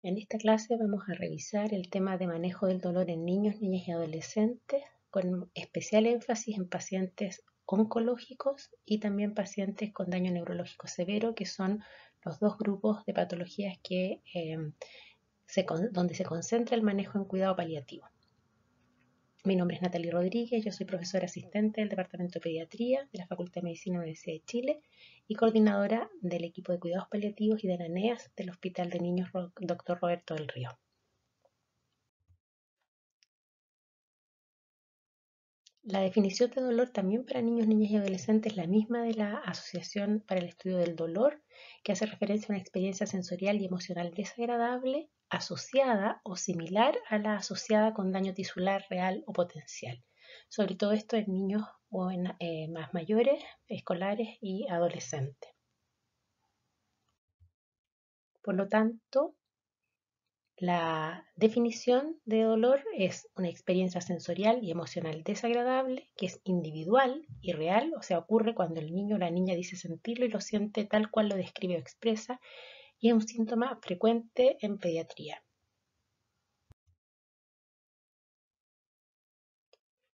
En esta clase vamos a revisar el tema de manejo del dolor en niños, niñas y adolescentes, con especial énfasis en pacientes oncológicos y también pacientes con daño neurológico severo, que son los dos grupos de patologías donde se concentra el manejo en cuidado paliativo. Mi nombre es Natalie Rodríguez, yo soy profesora asistente del Departamento de Pediatría de la Facultad de Medicina de la Universidad de Chile y coordinadora del equipo de cuidados paliativos y de la NEAS del Hospital de Niños Dr. Roberto del Río. La definición de dolor también para niños, niñas y adolescentes es la misma de la Asociación para el Estudio del Dolor, que hace referencia a una experiencia sensorial y emocional desagradable asociada o similar a la asociada con daño tisular real o potencial. Sobre todo esto en niños o en más mayores, escolares y adolescentes. Por lo tanto, la definición de dolor es una experiencia sensorial y emocional desagradable que es individual y real, o sea, ocurre cuando el niño o la niña dice sentirlo y lo siente tal cual lo describe o expresa, y es un síntoma frecuente en pediatría.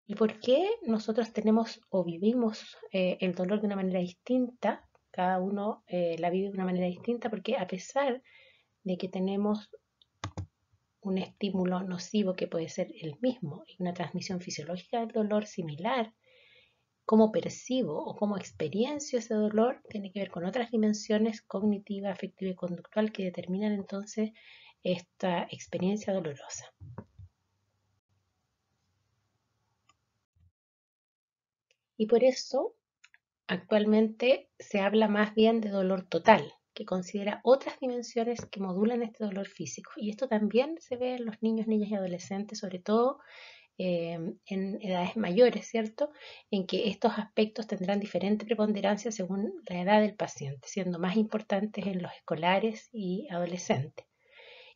¿Y por qué nosotros tenemos o vivimos el dolor de una manera distinta? Cada uno la vive de una manera distinta porque a pesar de que tenemos un estímulo nocivo que puede ser el mismo y una transmisión fisiológica del dolor similar, cómo percibo o cómo experiencio ese dolor tiene que ver con otras dimensiones cognitiva, afectiva y conductual que determinan entonces esta experiencia dolorosa. Y por eso actualmente se habla más bien de dolor total, que considera otras dimensiones que modulan este dolor físico. Y esto también se ve en los niños, niñas y adolescentes, sobre todo en edades mayores, ¿cierto? En que estos aspectos tendrán diferente preponderancia según la edad del paciente, siendo más importantes en los escolares y adolescentes.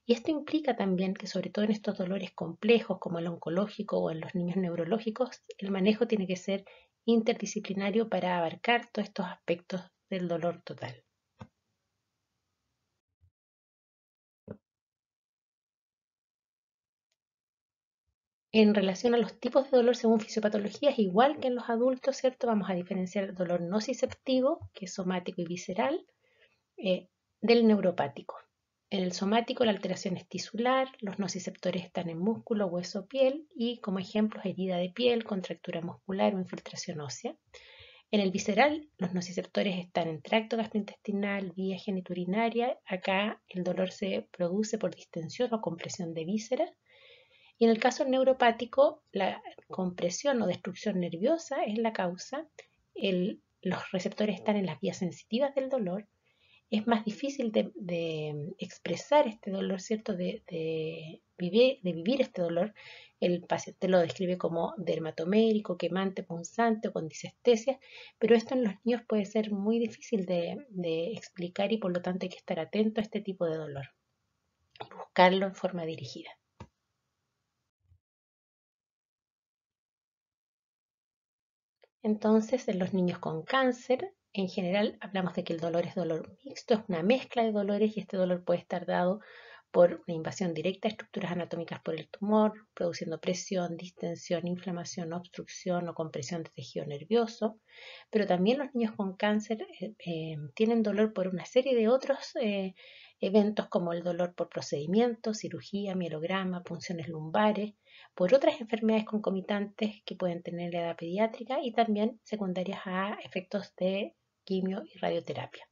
Y esto implica también que sobre todo en estos dolores complejos como el oncológico o en los niños neurológicos, el manejo tiene que ser interdisciplinario para abarcar todos estos aspectos del dolor total. En relación a los tipos de dolor según fisiopatologías, igual que en los adultos, ¿cierto? Vamos a diferenciar el dolor nociceptivo, que es somático y visceral, del neuropático. En el somático la alteración es tisular, los nociceptores están en músculo, hueso, piel y como ejemplos herida de piel, contractura muscular o infiltración ósea. En el visceral los nociceptores están en tracto gastrointestinal, vía genitourinaria. Acá el dolor se produce por distensión o compresión de vísceras. Y en el caso neuropático, la compresión o destrucción nerviosa es la causa. Los receptores están en las vías sensitivas del dolor. Es más difícil de expresar este dolor, ¿cierto? De vivir este dolor. El paciente lo describe como dermatomérico, quemante, punzante o con disestesia, pero esto en los niños puede ser muy difícil de explicar y por lo tanto hay que estar atento a este tipo de dolor y buscarlo en forma dirigida. Entonces, en los niños con cáncer, en general hablamos de que el dolor es dolor mixto, es una mezcla de dolores y este dolor puede estar dado por una invasión directa de estructuras anatómicas por el tumor, produciendo presión, distensión, inflamación, obstrucción o compresión de tejido nervioso. Pero también los niños con cáncer tienen dolor por una serie de otros eventos como el dolor por procedimiento, cirugía, mielograma, punciones lumbares, por otras enfermedades concomitantes que pueden tener la edad pediátrica y también secundarias a efectos de quimio y radioterapia.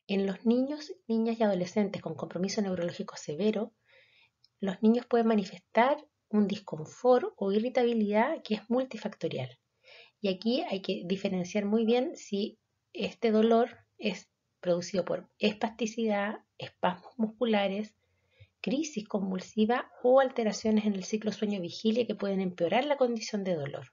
En los niños, niñas y adolescentes con compromiso neurológico severo, los niños pueden manifestar un disconfort o irritabilidad que es multifactorial. Y aquí hay que diferenciar muy bien si este dolor es producido por espasticidad, espasmos musculares, crisis convulsiva o alteraciones en el ciclo sueño-vigilia que pueden empeorar la condición de dolor.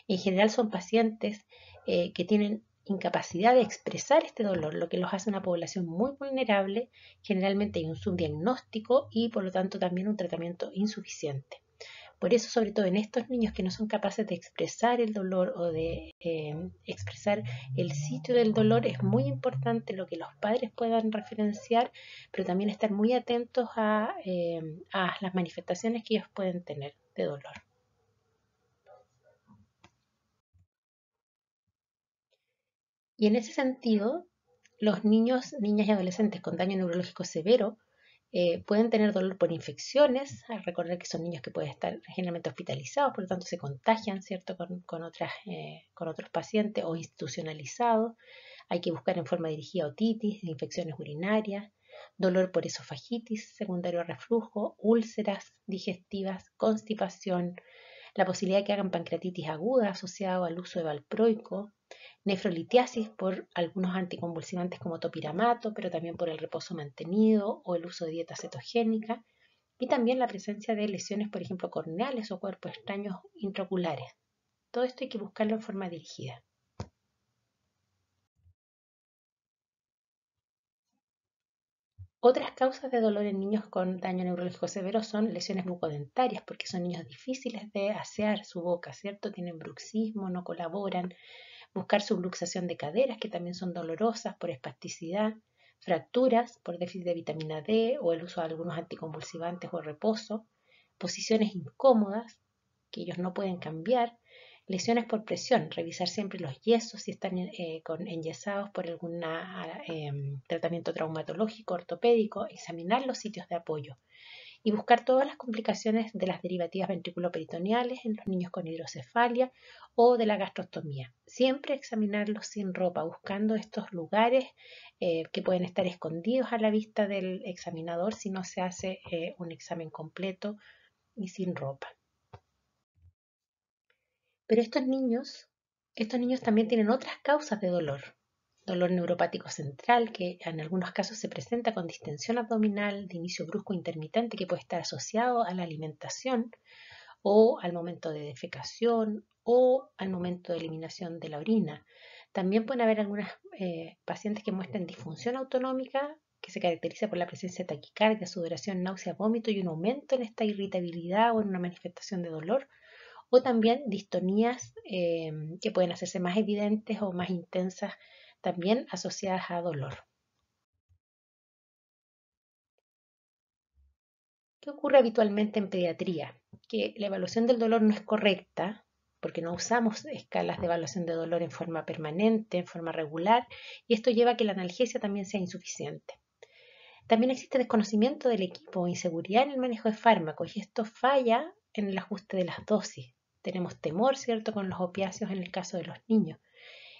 En general son pacientes que tienen incapacidad de expresar este dolor, lo que los hace una población muy vulnerable. Generalmente hay un subdiagnóstico y por lo tanto también un tratamiento insuficiente. Por eso, sobre todo en estos niños que no son capaces de expresar el dolor o de expresar el sitio del dolor, es muy importante lo que los padres puedan referenciar, pero también estar muy atentos a las manifestaciones que ellos pueden tener de dolor. Y en ese sentido, los niños, niñas y adolescentes con daño neurológico severo pueden tener dolor por infecciones. Al recordar que son niños que pueden estar generalmente hospitalizados, por lo tanto se contagian, ¿cierto?, con otros pacientes o institucionalizados. Hay que buscar en forma dirigida otitis, infecciones urinarias, dolor por esofagitis, secundario a reflujo, úlceras digestivas, constipación, la posibilidad de que hagan pancreatitis aguda asociado al uso de valproico, nefrolitiasis por algunos anticonvulsivantes como topiramato, pero también por el reposo mantenido o el uso de dieta cetogénica, y también la presencia de lesiones, por ejemplo, corneales o cuerpos extraños intraoculares. Todo esto hay que buscarlo en forma dirigida. Otras causas de dolor en niños con daño neurológico severo son lesiones bucodentarias, porque son niños difíciles de asear su boca, ¿cierto? Tienen bruxismo, no colaboran. Buscar subluxación de caderas, que también son dolorosas por espasticidad, fracturas por déficit de vitamina D o el uso de algunos anticonvulsivantes o reposo, posiciones incómodas que ellos no pueden cambiar, lesiones por presión, revisar siempre los yesos si están enyesados por algún tratamiento traumatológico, ortopédico, examinar los sitios de apoyo y buscar todas las complicaciones de las derivativas ventriculoperitoneales en los niños con hidrocefalia o de la gastrostomía. Siempre examinarlos sin ropa, buscando estos lugares que pueden estar escondidos a la vista del examinador si no se hace un examen completo y sin ropa. Pero estos niños también tienen otras causas de dolor. Dolor neuropático central, que en algunos casos se presenta con distensión abdominal de inicio brusco intermitente, que puede estar asociado a la alimentación o al momento de defecación o al momento de eliminación de la orina. También pueden haber algunas pacientes que muestran disfunción autonómica, que se caracteriza por la presencia de taquicardia, sudoración, náusea, vómito y un aumento en esta irritabilidad o en una manifestación de dolor, o también distonías que pueden hacerse más evidentes o más intensas, también asociadas a dolor. ¿Qué ocurre habitualmente en pediatría? Que la evaluación del dolor no es correcta porque no usamos escalas de evaluación de dolor en forma permanente, en forma regular, y esto lleva a que la analgesia también sea insuficiente. También existe desconocimiento del equipo o inseguridad en el manejo de fármacos y esto falla en el ajuste de las dosis. Tenemos temor, ¿cierto?, con los opiáceos en el caso de los niños.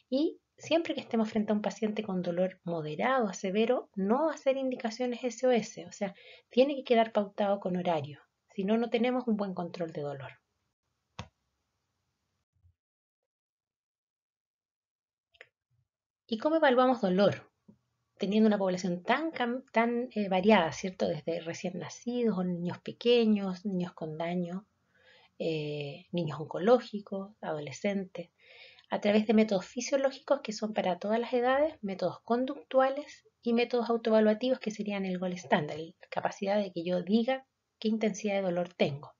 Y siempre que estemos frente a un paciente con dolor moderado a severo, no hacer indicaciones SOS, o sea, tiene que quedar pautado con horario, si no, no tenemos un buen control de dolor. ¿Y cómo evaluamos dolor? Teniendo una población tan variada, ¿cierto? Desde recién nacidos o niños pequeños, niños con daño, niños oncológicos, adolescentes, a través de métodos fisiológicos que son para todas las edades, métodos conductuales y métodos autoevaluativos que serían el gold standard, la capacidad de que yo diga qué intensidad de dolor tengo.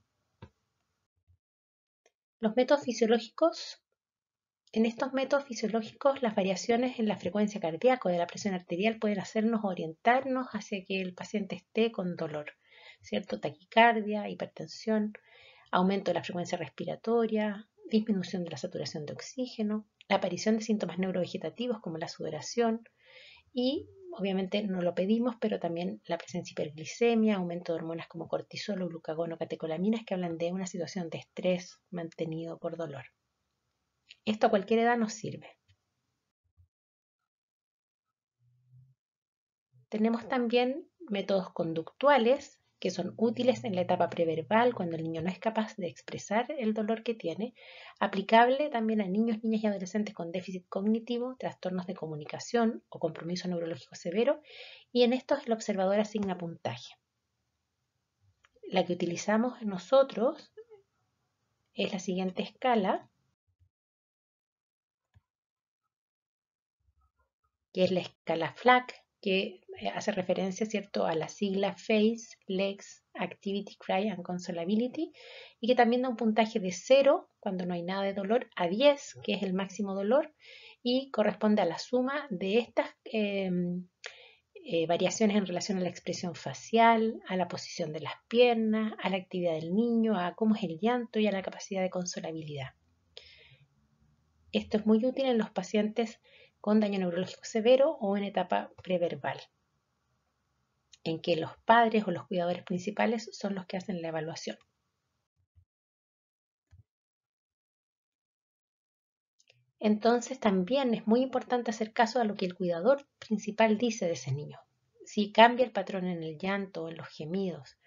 Los métodos fisiológicos, en estos métodos fisiológicos, las variaciones en la frecuencia cardíaca o de la presión arterial pueden hacernos orientarnos hacia que el paciente esté con dolor, ¿cierto? Taquicardia, hipertensión, aumento de la frecuencia respiratoria, disminución de la saturación de oxígeno, la aparición de síntomas neurovegetativos como la sudoración y, obviamente, no lo pedimos, pero también la presencia de hiperglicemia, aumento de hormonas como cortisol o glucagón o catecolaminas que hablan de una situación de estrés mantenido por dolor. Esto a cualquier edad nos sirve. Tenemos también métodos conductuales que son útiles en la etapa preverbal cuando el niño no es capaz de expresar el dolor que tiene, aplicable también a niños, niñas y adolescentes con déficit cognitivo, trastornos de comunicación o compromiso neurológico severo, y en estos el observador asigna puntaje. La que utilizamos nosotros es la siguiente escala, que es la escala FLAC, que hace referencia, ¿cierto?, a la sigla Face, Legs, Activity, Cry and Consolability, y que también da un puntaje de 0 cuando no hay nada de dolor, a 10, que es el máximo dolor, y corresponde a la suma de estas variaciones en relación a la expresión facial, a la posición de las piernas, a la actividad del niño, a cómo es el llanto y a la capacidad de consolabilidad. Esto es muy útil en los pacientes con daño neurológico severo o en etapa preverbal, en que los padres o los cuidadores principales son los que hacen la evaluación. Entonces también es muy importante hacer caso a lo que el cuidador principal dice de ese niño. Si cambia el patrón en el llanto o en los gemidos,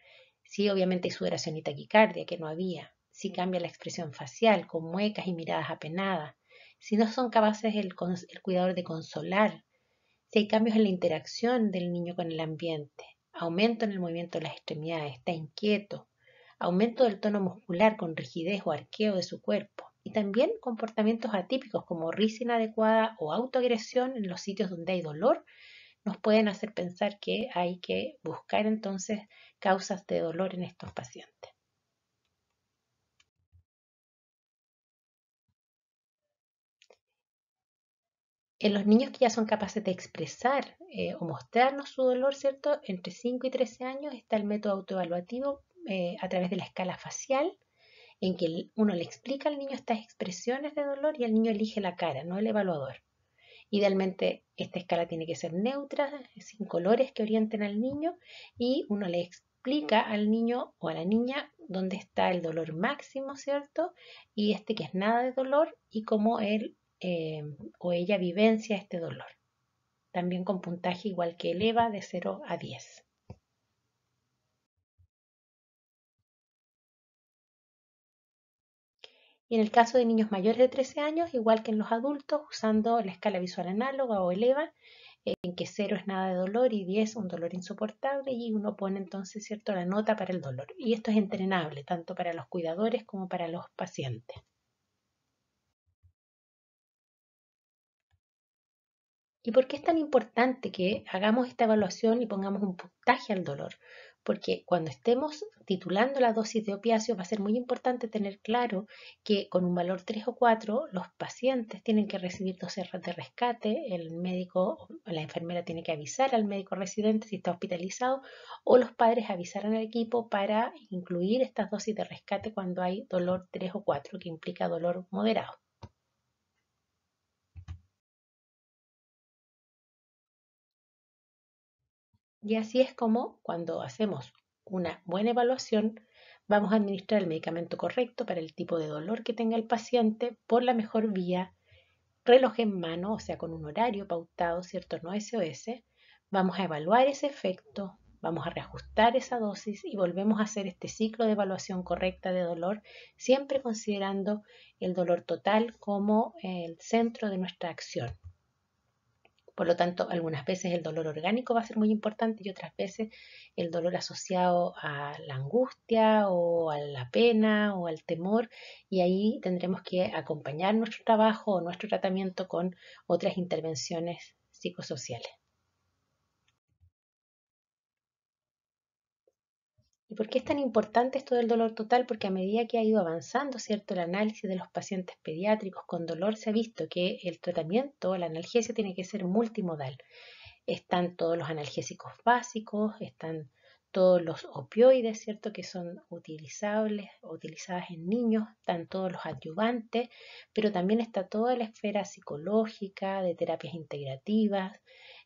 si obviamente hay sudoración y taquicardia, que no había, si cambia la expresión facial con muecas y miradas apenadas, si no son capaces el cuidador de consolar, si hay cambios en la interacción del niño con el ambiente, aumento en el movimiento de las extremidades, está inquieto, aumento del tono muscular con rigidez o arqueo de su cuerpo, y también comportamientos atípicos como risa inadecuada o autoagresión en los sitios donde hay dolor, nos pueden hacer pensar que hay que buscar entonces causas de dolor en estos pacientes. En los niños que ya son capaces de expresar o mostrarnos su dolor, ¿cierto? Entre 5 y 13 años está el método autoevaluativo a través de la escala facial, en que uno le explica al niño estas expresiones de dolor y el niño elige la cara, no el evaluador. Idealmente esta escala tiene que ser neutra, sin colores que orienten al niño, y uno le explica al niño o a la niña dónde está el dolor máximo, ¿cierto? Y este que es nada de dolor y cómo él o ella vivencia este dolor. También con puntaje igual que el EVA de 0 a 10. Y en el caso de niños mayores de 13 años, igual que en los adultos, usando la escala visual análoga o el EVA, en que 0 es nada de dolor y 10 un dolor insoportable, y uno pone entonces, ¿cierto?, la nota para el dolor. Y esto es entrenable tanto para los cuidadores como para los pacientes. ¿Y por qué es tan importante que hagamos esta evaluación y pongamos un puntaje al dolor? Porque cuando estemos titulando la dosis de opiáceos va a ser muy importante tener claro que con un valor 3 o 4 los pacientes tienen que recibir dosis de rescate, el médico o la enfermera tiene que avisar al médico residente si está hospitalizado, o los padres avisarán al equipo para incluir estas dosis de rescate cuando hay dolor 3 o 4, que implica dolor moderado. Y así es como, cuando hacemos una buena evaluación, vamos a administrar el medicamento correcto para el tipo de dolor que tenga el paciente por la mejor vía, reloj en mano, o sea, con un horario pautado, ¿cierto? No SOS. Vamos a evaluar ese efecto, vamos a reajustar esa dosis y volvemos a hacer este ciclo de evaluación correcta de dolor, siempre considerando el dolor total como el centro de nuestra acción. Por lo tanto, algunas veces el dolor orgánico va a ser muy importante y otras veces el dolor asociado a la angustia o a la pena o al temor, y ahí tendremos que acompañar nuestro trabajo o nuestro tratamiento con otras intervenciones psicosociales. ¿Y por qué es tan importante esto del dolor total? Porque a medida que ha ido avanzando, ¿cierto?, el análisis de los pacientes pediátricos con dolor, se ha visto que el tratamiento, la analgesia, tiene que ser multimodal. Están todos los analgésicos básicos, están todos los opioides, ¿cierto?, que son utilizables, utilizadas en niños, están todos los adyuvantes, pero también está toda la esfera psicológica, de terapias integrativas,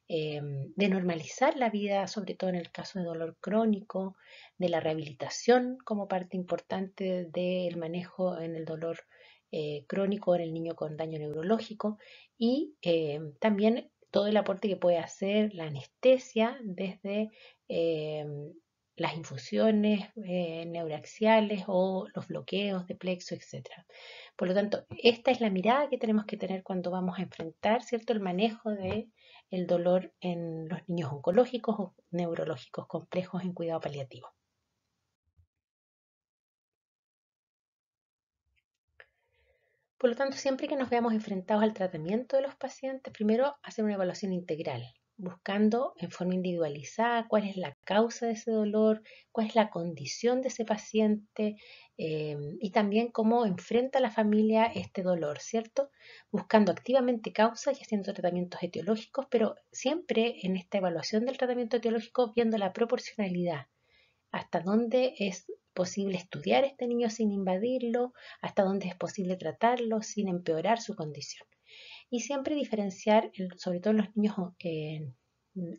de normalizar la vida, sobre todo en el caso de dolor crónico, de la rehabilitación como parte importante del manejo en el dolor crónico en el niño con daño neurológico, y también todo el aporte que puede hacer la anestesia desde eh, las infusiones neuraxiales o los bloqueos de plexo, etcétera. Por lo tanto, esta es la mirada que tenemos que tener cuando vamos a enfrentar, ¿cierto?, el manejo de el dolor en los niños oncológicos o neurológicos complejos en cuidado paliativo. Por lo tanto, siempre que nos veamos enfrentados al tratamiento de los pacientes, primero hacer una evaluación integral, buscando en forma individualizada cuál es la causa de ese dolor, cuál es la condición de ese paciente y también cómo enfrenta la familia este dolor, ¿cierto? Buscando activamente causas y haciendo tratamientos etiológicos, pero siempre en esta evaluación del tratamiento etiológico viendo la proporcionalidad, hasta dónde es posible estudiar a este niño sin invadirlo, hasta dónde es posible tratarlo sin empeorar su condición. Y siempre diferenciar, sobre todo en los niños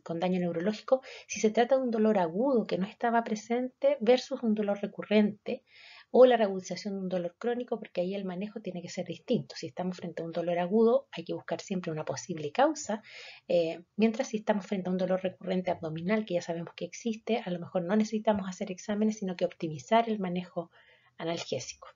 con daño neurológico, si se trata de un dolor agudo que no estaba presente versus un dolor recurrente o la reagudización de un dolor crónico, porque ahí el manejo tiene que ser distinto. Si estamos frente a un dolor agudo, hay que buscar siempre una posible causa, mientras si estamos frente a un dolor recurrente abdominal, que ya sabemos que existe, a lo mejor no necesitamos hacer exámenes, sino que optimizar el manejo analgésico.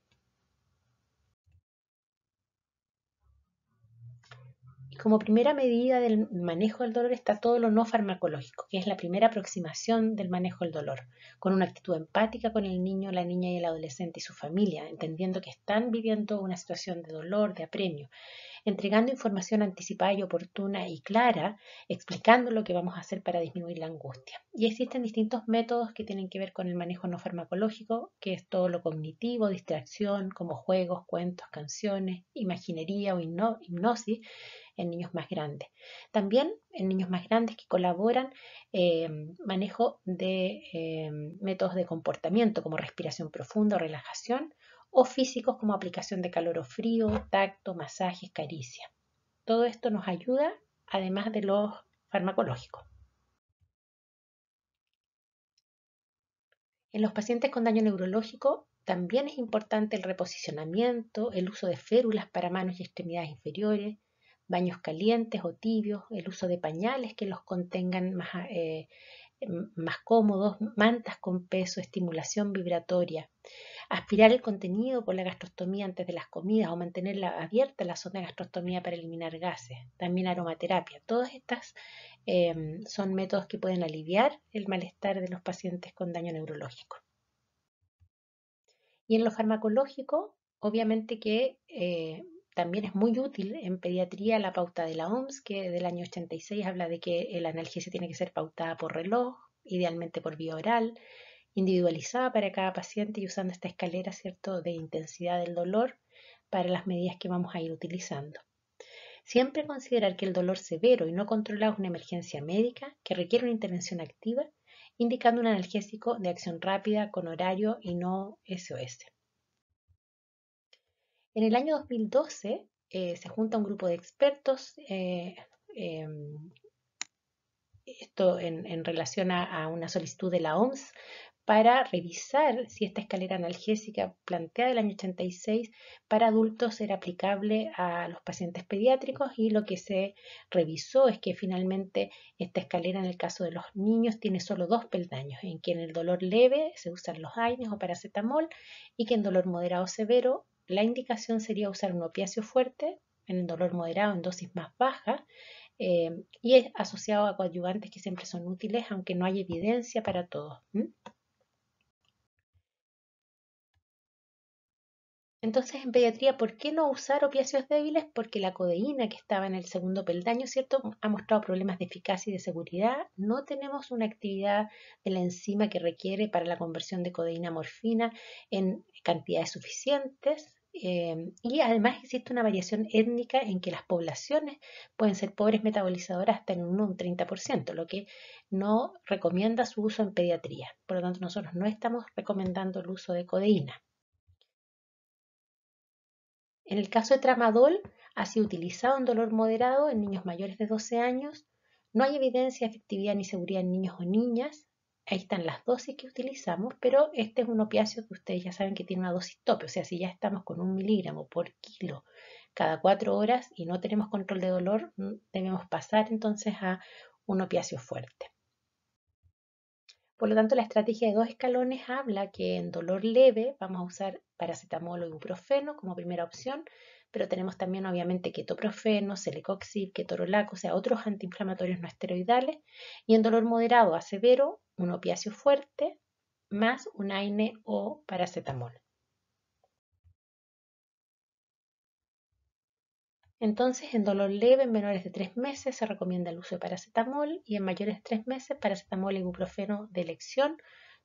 Como primera medida del manejo del dolor está todo lo no farmacológico, que es la primera aproximación del manejo del dolor, con una actitud empática con el niño, la niña y el adolescente y su familia, entendiendo que están viviendo una situación de dolor, de apremio, entregando información anticipada y oportuna y clara, explicando lo que vamos a hacer para disminuir la angustia. Y existen distintos métodos que tienen que ver con el manejo no farmacológico, que es todo lo cognitivo, distracción, como juegos, cuentos, canciones, imaginería o hipnosis en niños más grandes. También en niños más grandes que colaboran manejo de métodos de comportamiento como respiración profunda o relajación, o físicos como aplicación de calor o frío, tacto, masajes, caricia. Todo esto nos ayuda además de los farmacológicos. En los pacientes con daño neurológico también es importante el reposicionamiento, el uso de férulas para manos y extremidades inferiores, baños calientes o tibios, el uso de pañales que los contengan más cómodos, mantas con peso, estimulación vibratoria, aspirar el contenido por la gastrostomía antes de las comidas o mantener abierta la zona de gastrostomía para eliminar gases, también aromaterapia. Todas estas son métodos que pueden aliviar el malestar de los pacientes con daño neurológico. Y en lo farmacológico, obviamente que también es muy útil en pediatría la pauta de la OMS, que del año 86 habla de que el analgesia tiene que ser pautada por reloj, idealmente por vía oral, individualizada para cada paciente y usando esta escalera, ¿cierto?, de intensidad del dolor para las medidas que vamos a ir utilizando. Siempre considerar que el dolor severo y no controlado es una emergencia médica que requiere una intervención activa, indicando un analgésico de acción rápida con horario y no SOS. En el año 2012 se junta un grupo de expertos, esto en relación a una solicitud de la OMS, para revisar si esta escalera analgésica planteada del año 86 para adultos era aplicable a los pacientes pediátricos, y lo que se revisó es que finalmente esta escalera en el caso de los niños tiene solo 2 peldaños, en que en el dolor leve se usan los AINES o paracetamol y que en dolor moderado o severo la indicación sería usar un opiáceo fuerte, en el dolor moderado en dosis más bajas, y es asociado a coadyuvantes que siempre son útiles, aunque no hay evidencia para todos. Entonces, en pediatría, ¿por qué no usar opiáceos débiles? Porque la codeína que estaba en el segundo peldaño, ¿cierto?, ha mostrado problemas de eficacia y de seguridad. No tenemos una actividad de la enzima que requiere para la conversión de codeína a morfina en cantidades suficientes. Y además existe una variación étnica en que las poblaciones pueden ser pobres metabolizadoras hasta en un 1 o un 30%, lo que no recomienda su uso en pediatría. Por lo tanto, nosotros no estamos recomendando el uso de codeína. En el caso de tramadol, ha sido utilizado en dolor moderado en niños mayores de 12 años. No hay evidencia de efectividad ni seguridad en niños o niñas. Ahí están las dosis que utilizamos, pero este es un opiáceo que ustedes ya saben que tiene una dosis tope. O sea, si ya estamos con 1 miligramo por kilo cada 4 horas y no tenemos control de dolor, debemos pasar entonces a un opiáceo fuerte. Por lo tanto, la estrategia de 2 escalones habla que en dolor leve vamos a usar paracetamol o ibuprofeno como primera opción, pero tenemos también obviamente ketoprofeno, celecoxib, ketorolaco, o sea, otros antiinflamatorios no esteroidales. Y en dolor moderado a severo, un opiáceo fuerte más un AINE o paracetamol. Entonces, en dolor leve, en menores de 3 meses, se recomienda el uso de paracetamol y en mayores de 3 meses, paracetamol y ibuprofeno de elección.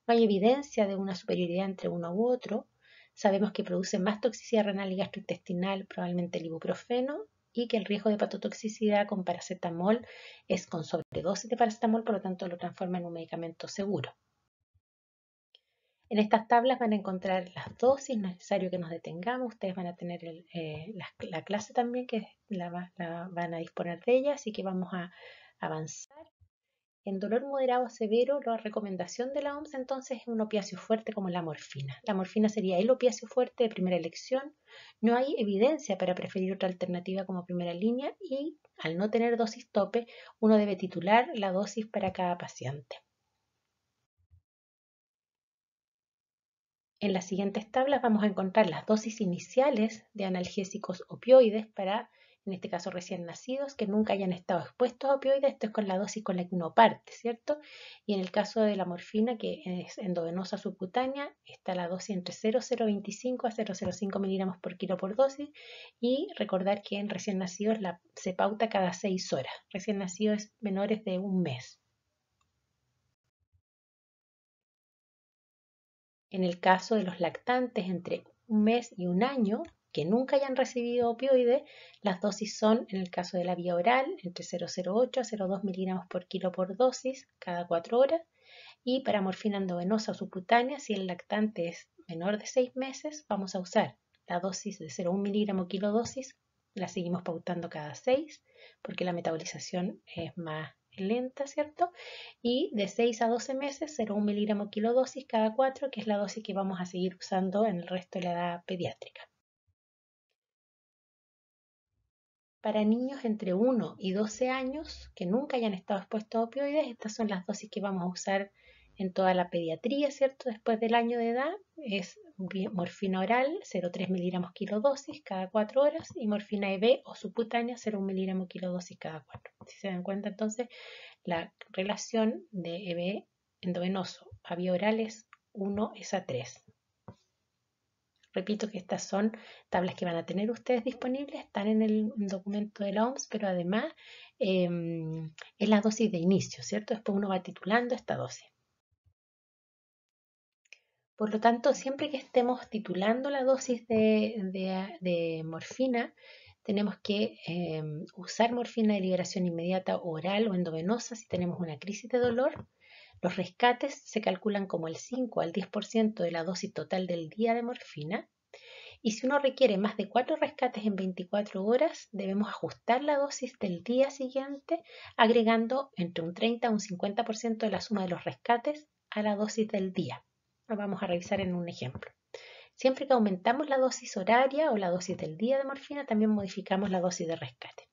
No hay evidencia de una superioridad entre uno u otro. Sabemos que produce más toxicidad renal y gastrointestinal probablemente el ibuprofeno y que el riesgo de hepatotoxicidad con paracetamol es con sobredosis de paracetamol, por lo tanto lo transforma en un medicamento seguro. En estas tablas van a encontrar las dosis, no es necesario que nos detengamos, ustedes van a tener la clase también que van a disponer de ella, así que vamos a avanzar. En dolor moderado o severo, la recomendación de la OMS entonces es un opiáceo fuerte como la morfina. La morfina sería el opiáceo fuerte de primera elección. No hay evidencia para preferir otra alternativa como primera línea y al no tener dosis tope, uno debe titular la dosis para cada paciente. En las siguientes tablas vamos a encontrar las dosis iniciales de analgésicos opioides para, en este caso, recién nacidos que nunca hayan estado expuestos a opioides. Esto es con la dosis con la que uno parte, ¿cierto? Y en el caso de la morfina, que es endovenosa subcutánea, está la dosis entre 0,025 a 0,05 miligramos por kilo por dosis. Y recordar que en recién nacidos se pauta cada 6 horas. Recién nacidos menores de un mes. En el caso de los lactantes entre un mes y un año que nunca hayan recibido opioides, las dosis son, en el caso de la vía oral, entre 0,08 a 0,2 miligramos por kilo por dosis cada 4 horas, y para morfina endovenosa o subcutánea, si el lactante es menor de 6 meses, vamos a usar la dosis de 0,1 miligramo kilo dosis, la seguimos pautando cada 6, porque la metabolización es más lenta, ¿cierto? Y de 6 a 12 meses, 0,1 miligramo kilo dosis cada 4, que es la dosis que vamos a seguir usando en el resto de la edad pediátrica. Para niños entre 1 y 12 años que nunca hayan estado expuestos a opioides, estas son las dosis que vamos a usar en toda la pediatría, ¿cierto? Después del año de edad es morfina oral, 0,3 miligramos kilo dosis cada 4 horas y morfina IV o subcutánea, 0,1 miligramo kilo dosis cada 4. Si se dan cuenta entonces, la relación de EB endovenoso a vía oral es 1:3. Repito que estas son tablas que van a tener ustedes disponibles, están en el documento de la OMS, pero además es la dosis de inicio, ¿cierto? Después uno va titulando esta dosis. Por lo tanto, siempre que estemos titulando la dosis de morfina, tenemos que usar morfina de liberación inmediata oral o endovenosa si tenemos una crisis de dolor. Los rescates se calculan como el 5 al 10% de la dosis total del día de morfina. Y si uno requiere más de 4 rescates en 24 horas, debemos ajustar la dosis del día siguiente, agregando entre un 30 a un 50% de la suma de los rescates a la dosis del día. Lo vamos a revisar en un ejemplo. Siempre que aumentamos la dosis horaria o la dosis del día de morfina, también modificamos la dosis de rescate.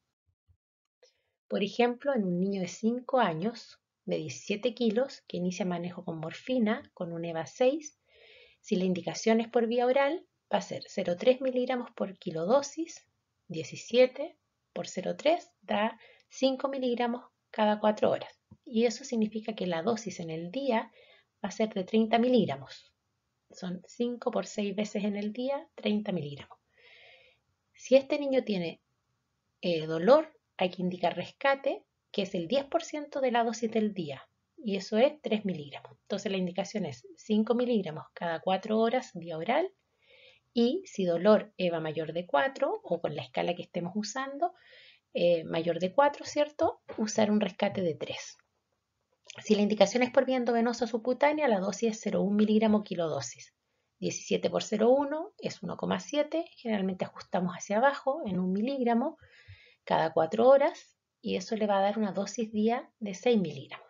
Por ejemplo, en un niño de 5 años, de 17 kilos, que inicia manejo con morfina, con un EVA 6, si la indicación es por vía oral, va a ser 0,3 miligramos por kilo dosis, 17 por 0,3 da 5 miligramos cada 4 horas. Y eso significa que la dosis en el día va a ser de 30 miligramos. Son 5 por 6 veces en el día, 30 miligramos. Si este niño tiene dolor, hay que indicar rescate, que es el 10% de la dosis del día, y eso es 3 miligramos. Entonces la indicación es 5 miligramos cada 4 horas vía oral, y si dolor EVA mayor de 4, o con la escala que estemos usando, mayor de 4, ¿cierto? Usar un rescate de 3. Si la indicación es por vía endovenosa subcutánea, la dosis es 0,1 miligramo kilo dosis. 17 por 0,1 es 1,7, generalmente ajustamos hacia abajo en 1 miligramo cada 4 horas y eso le va a dar una dosis día de 6 miligramos.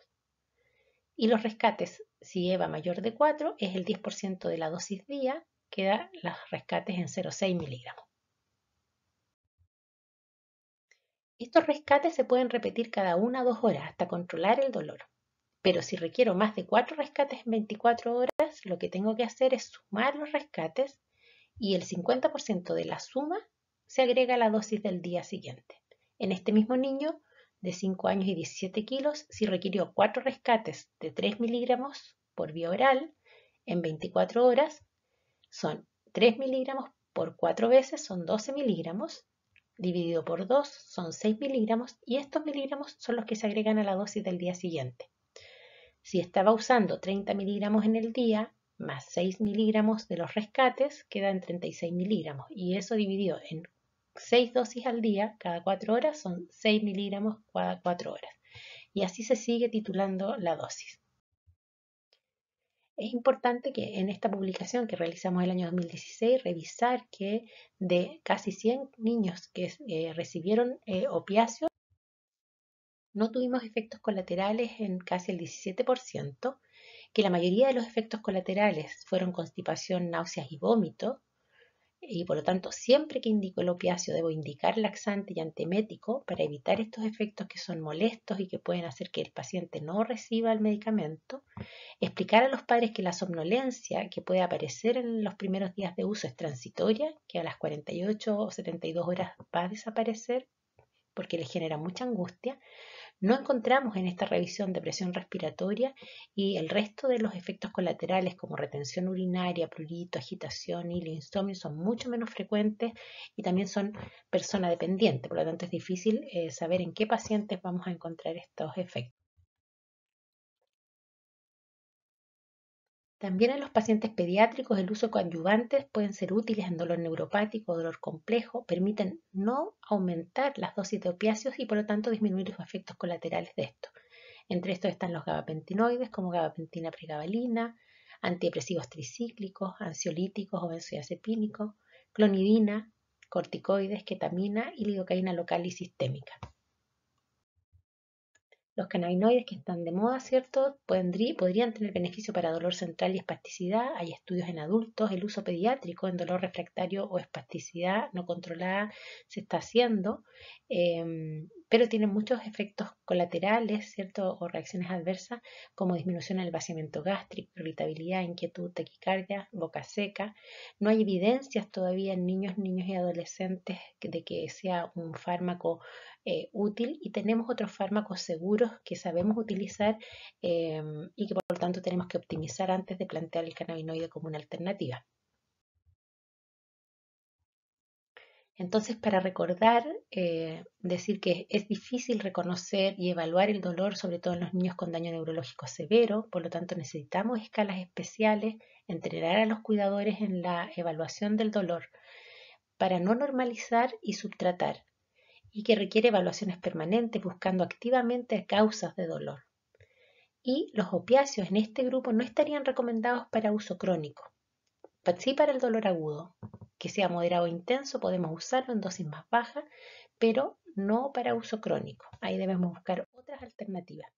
Y los rescates, si EVA mayor de 4, es el 10% de la dosis día, que da los rescates en 0,6 miligramos. Estos rescates se pueden repetir cada 1 o 2 horas hasta controlar el dolor. Pero si requiero más de 4 rescates en 24 horas, lo que tengo que hacer es sumar los rescates y el 50% de la suma se agrega a la dosis del día siguiente. En este mismo niño de 5 años y 17 kilos, si requirió 4 rescates de 3 miligramos por vía oral en 24 horas, son 3 miligramos por 4 veces, son 12 miligramos. dividido por 2 son 6 miligramos y estos miligramos son los que se agregan a la dosis del día siguiente. Si estaba usando 30 miligramos en el día, más 6 miligramos de los rescates, quedan 36 miligramos. Y eso dividido en 6 dosis al día, cada 4 horas, son 6 miligramos cada 4 horas. Y así se sigue titulando la dosis. Es importante que en esta publicación que realizamos el año 2016, revisar que de casi 100 niños que recibieron opiáceos, no tuvimos efectos colaterales en casi el 17%, que la mayoría de los efectos colaterales fueron constipación, náuseas y vómito, y por lo tanto siempre que indico el opiáceo debo indicar laxante y antiemético para evitar estos efectos que son molestos y que pueden hacer que el paciente no reciba el medicamento. Explicar a los padres que la somnolencia que puede aparecer en los primeros días de uso es transitoria, que a las 48 o 72 horas va a desaparecer porque les genera mucha angustia. No encontramos en esta revisión de presión respiratoria y el resto de los efectos colaterales como retención urinaria, prurito, agitación y el insomnio son mucho menos frecuentes y también son persona dependiente, por lo tanto es difícil saber en qué pacientes vamos a encontrar estos efectos. También en los pacientes pediátricos el uso de coadyuvantes pueden ser útiles en dolor neuropático o dolor complejo, permiten no aumentar las dosis de opiáceos y por lo tanto disminuir los efectos colaterales de esto. Entre estos están los gabapentinoides como gabapentina pregabalina, antidepresivos tricíclicos, ansiolíticos o benzodiazepínicos, clonidina, corticoides, ketamina y lidocaína local y sistémica. Los cannabinoides que están de moda, ¿cierto? Podrían tener beneficio para dolor central y espasticidad. Hay estudios en adultos. El uso pediátrico en dolor refractario o espasticidad no controlada se está haciendo, pero tiene muchos efectos colaterales, ¿cierto? O reacciones adversas como disminución en el vaciamiento gástrico, irritabilidad, inquietud, taquicardia, boca seca. No hay evidencias todavía en niños y adolescentes de que sea un fármaco útil y tenemos otros fármacos seguros que sabemos utilizar y que por lo tanto tenemos que optimizar antes de plantear el cannabinoide como una alternativa. Entonces, para recordar, decir que es difícil reconocer y evaluar el dolor, sobre todo en los niños con daño neurológico severo, por lo tanto necesitamos escalas especiales, entrenar a los cuidadores en la evaluación del dolor para no normalizar y subtratar, y que requiere evaluaciones permanentes buscando activamente causas de dolor. Y los opiáceos en este grupo no estarían recomendados para uso crónico. Sí para el dolor agudo, que sea moderado o intenso, podemos usarlo en dosis más bajas, pero no para uso crónico. Ahí debemos buscar otras alternativas.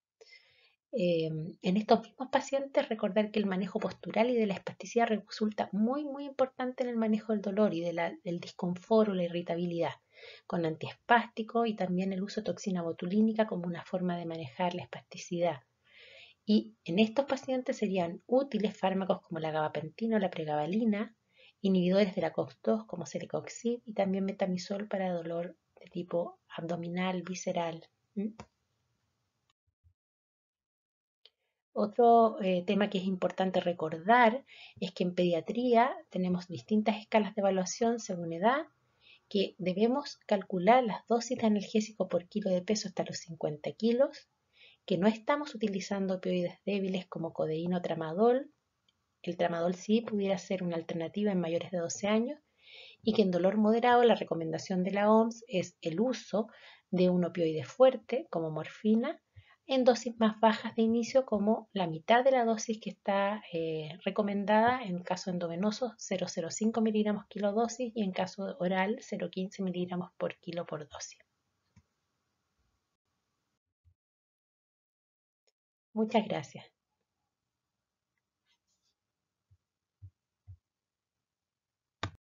En estos mismos pacientes, recordar que el manejo postural y de la espasticidad resulta muy importante en el manejo del dolor y del disconfort o la irritabilidad, con antiespástico y también el uso de toxina botulínica como una forma de manejar la espasticidad. Y en estos pacientes serían útiles fármacos como la gabapentina o la pregabalina, inhibidores de la COX-2 como celecoxib y también metamizol para dolor de tipo abdominal, visceral. Otro tema que es importante recordar es que en pediatría tenemos distintas escalas de evaluación según edad, que debemos calcular las dosis de analgésico por kilo de peso hasta los 50 kilos, que no estamos utilizando opioides débiles como codeína o tramadol. El tramadol sí pudiera ser una alternativa en mayores de 12 años y que en dolor moderado la recomendación de la OMS es el uso de un opioide fuerte como morfina en dosis más bajas de inicio como la mitad de la dosis que está recomendada en caso endovenoso 0,05 miligramos kilodosis y en caso oral 0,15 miligramos por kilo por dosis. Muchas gracias.